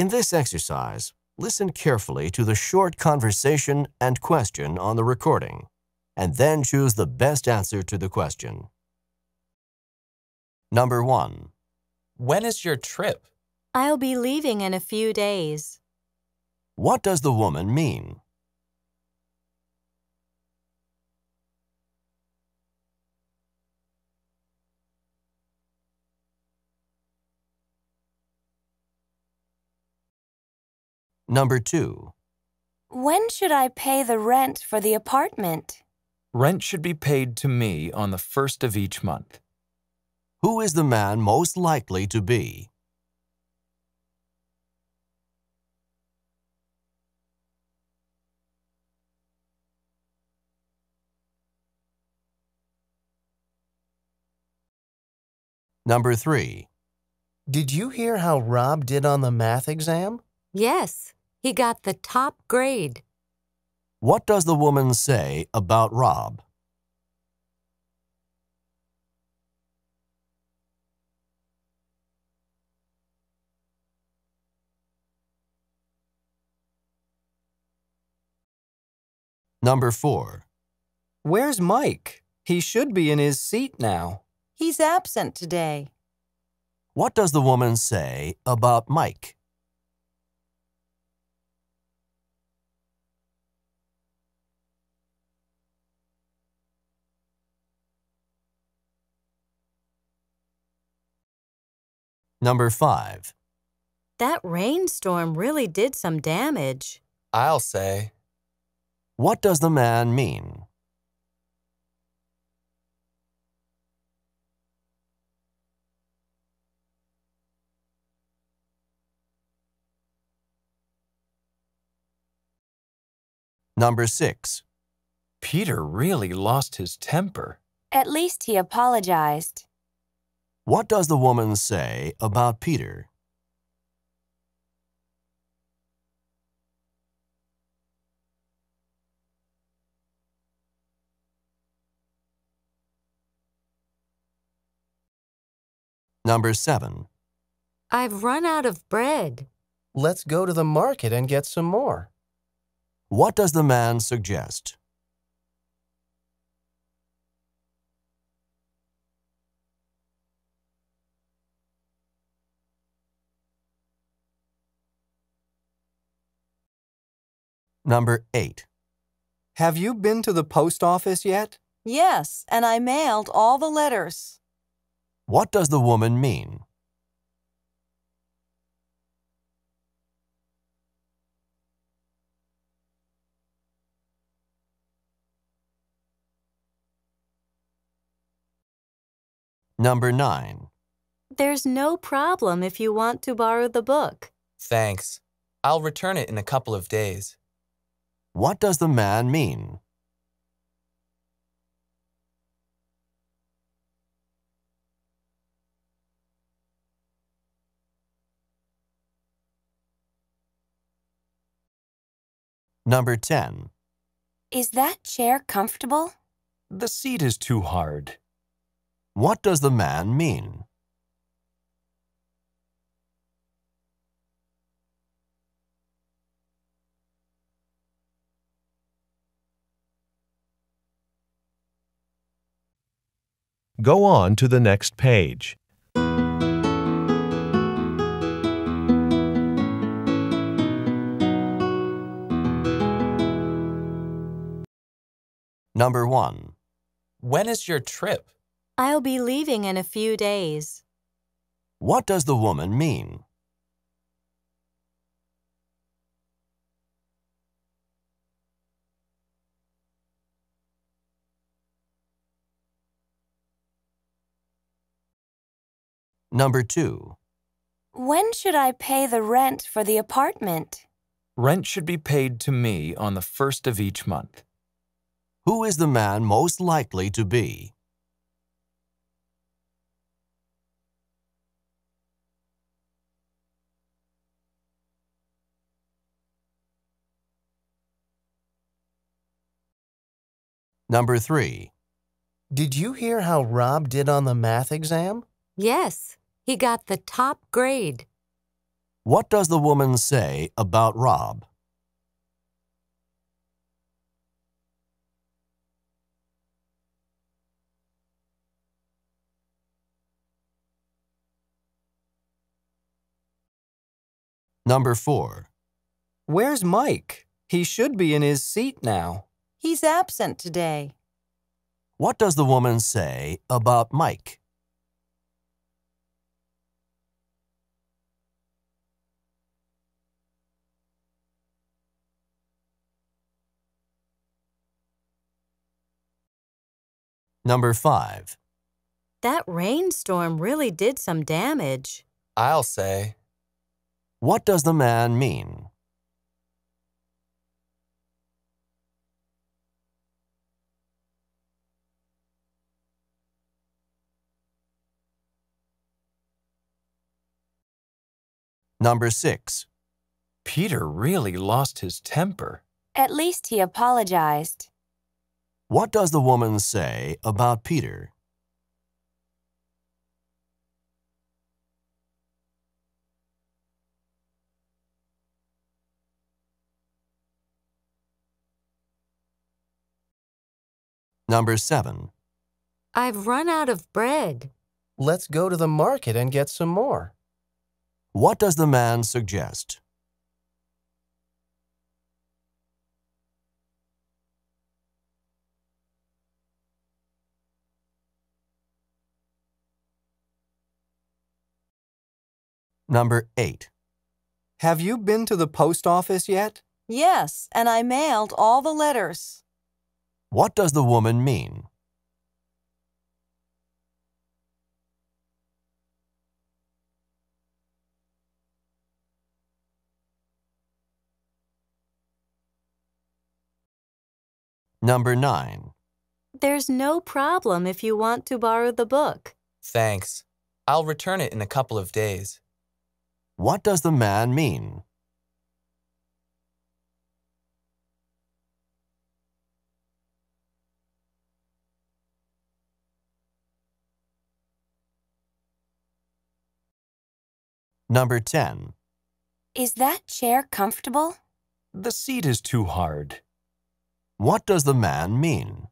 In this exercise, listen carefully to the short conversation and question on the recording, and then choose the best answer to the question. Number 1. When is your trip? I'll be leaving in a few days. What does the woman mean? Number 2. When should I pay the rent for the apartment? Rent should be paid to me on the first of each month. Who is the man most likely to be? Number 3. Did you hear how Rob did on the math exam? Yes, he got the top grade. What does the woman say about Rob? Number 4. Where's Mike? He should be in his seat now. He's absent today. What does the woman say about Mike? Number 5. That rainstorm really did some damage. I'll say. What does the man mean? Number 6. Peter really lost his temper. At least he apologized. What does the woman say about Peter? Number 7. I've run out of bread. Let's go to the market and get some more. What does the man suggest? Number 8. Have you been to the post office yet? Yes, and I mailed all the letters. What does the woman mean? Number 9. There's no problem if you want to borrow the book. Thanks. I'll return it in a couple of days. What does the man mean? Number 10. Is that chair comfortable? The seat is too hard. What does the man mean? Go on to the next page. Number 1. When is your trip? I'll be leaving in a few days. What does the woman mean? Number 2. When should I pay the rent for the apartment? Rent should be paid to me on the first of each month. Who is the man most likely to be? Number 3. Did you hear how Rob did on the math exam? Yes, he got the top grade. What does the woman say about Rob? Number 4. Where's Mike? He should be in his seat now. He's absent today. What does the woman say about Mike? Number 5. That rainstorm really did some damage. I'll say. What does the man mean? Number 6. Peter really lost his temper. At least he apologized. What does the woman say about Peter? Number 7. I've run out of bread. Let's go to the market and get some more. What does the man suggest? Number 8. Have you been to the post office yet? Yes, and I mailed all the letters. What does the woman mean? Number 9. There's no problem if you want to borrow the book. Thanks. I'll return it in a couple of days. What does the man mean? Number 10. Is that chair comfortable? The seat is too hard. What does the man mean?